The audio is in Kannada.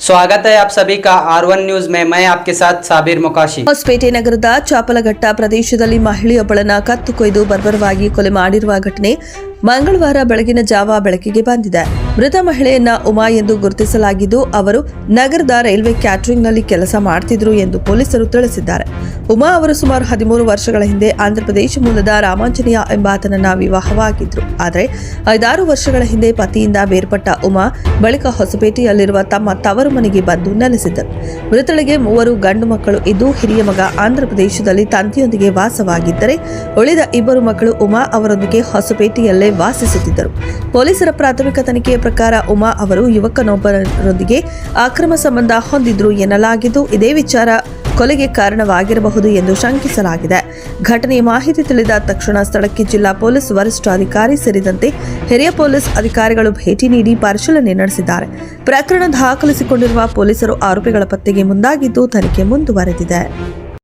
स्वागत है आप सभी का R1 न्यूज में। मैं आपके साथ साबिर मुकाशी। ಹೊಸಪೇಟೆ ನಗರದ ಚಾಪಲಘಟ್ಟ ಪ್ರದೇಶದಲ್ಲಿ ಮಹಿಳೆಯೊಬ್ಬಳನ್ನ ಕತ್ತು ಕೊಯ್ದು ಬರ್ಬರವಾಗಿ ಕೊಲೆ ಮಾಡಿರುವ ಘಟನೆ ಮಂಗಳವಾರ ಬೆಳಗಿನ ಜಾವ ಬೆಳಕಿಗೆ ಬಂದಿದೆ. ಮೃತ ಮಹಿಳೆಯನ್ನ ಉಮಾ ಎಂದು ಗುರುತಿಸಲಾಗಿದ್ದು ಅವರು ನಗರದ ರೈಲ್ವೆ ಕ್ಯಾಟರಿಂಗ್ನಲ್ಲಿ ಕೆಲಸ ಮಾಡ್ತಿದ್ರು ಎಂದು ಪೊಲೀಸರು ತಿಳಿಸಿದ್ದಾರೆ. ಉಮಾ ಅವರು ಸುಮಾರು 13 ವರ್ಷಗಳ ಹಿಂದೆ ಆಂಧ್ರಪ್ರದೇಶ ಮೂಲದ ರಾಮಾಂಜನೇಯ ಎಂಬಾತನನ್ನ ವಿವಾಹವಾಗಿದ್ರು. ಆದರೆ 5-6 ವರ್ಷಗಳ ಹಿಂದೆ ಪತಿಯಿಂದ ಬೇರ್ಪಟ್ಟ ಉಮಾ ಬಳಿಕ ಹೊಸಪೇಟೆಯಲ್ಲಿರುವ ತಮ್ಮ ತವರು ಮನೆಗೆ ಬಂದು ನೆಲೆಸಿದ್ದರು. ಮೃತಳಿಗೆ 3 ಗಂಡು ಮಕ್ಕಳು ಇದ್ದು ಹಿರಿಯ ಮಗ ಆಂಧ್ರಪ್ರದೇಶದಲ್ಲಿ ತಂದೆಯೊಂದಿಗೆ ವಾಸವಾಗಿದ್ದರೆ ಉಳಿದ 2 ಮಕ್ಕಳು ಉಮಾ ಅವರೊಂದಿಗೆ ಹೊಸಪೇಟೆಯಲ್ಲೇ ವಾಸಿಸುತ್ತಿದ್ದರು. ಪೊಲೀಸರ ಪ್ರಾಥಮಿಕ ತನಿಖೆಯ ಪ್ರಕಾರ ಉಮಾ ಅವರು ಯುವಕನೊಬ್ಬರೊಂದಿಗೆ ಅಕ್ರಮ ಸಂಬಂಧ ಹೊಂದಿದ್ರು ಎನ್ನಲಾಗಿದ್ದು ಇದೇ ವಿಚಾರ ಕೊಲೆಗೆ ಕಾರಣವಾಗಿರಬಹುದು ಎಂದು ಶಂಕಿಸಲಾಗಿದೆ. ಘಟನೆಯ ಮಾಹಿತಿ ತಿಳಿದ ತಕ್ಷಣ ಸ್ಥಳಕ್ಕೆ ಜಿಲ್ಲಾ ಪೊಲೀಸ್ ವರಿಷ್ಠಾಧಿಕಾರಿ ಸೇರಿದಂತೆ ಹಿರಿಯ ಪೊಲೀಸ್ ಅಧಿಕಾರಿಗಳು ಭೇಟಿ ನೀಡಿ ಪರಿಶೀಲನೆ ನಡೆಸಿದ್ದಾರೆ. ಪ್ರಕರಣ ದಾಖಲಿಸಿಕೊಂಡಿರುವ ಪೊಲೀಸರು ಆರೋಪಿಗಳ ಪತ್ತೆಗೆ ಮುಂದಾಗಿದ್ದು ತನಿಖೆ ಮುಂದುವರೆದಿದೆ.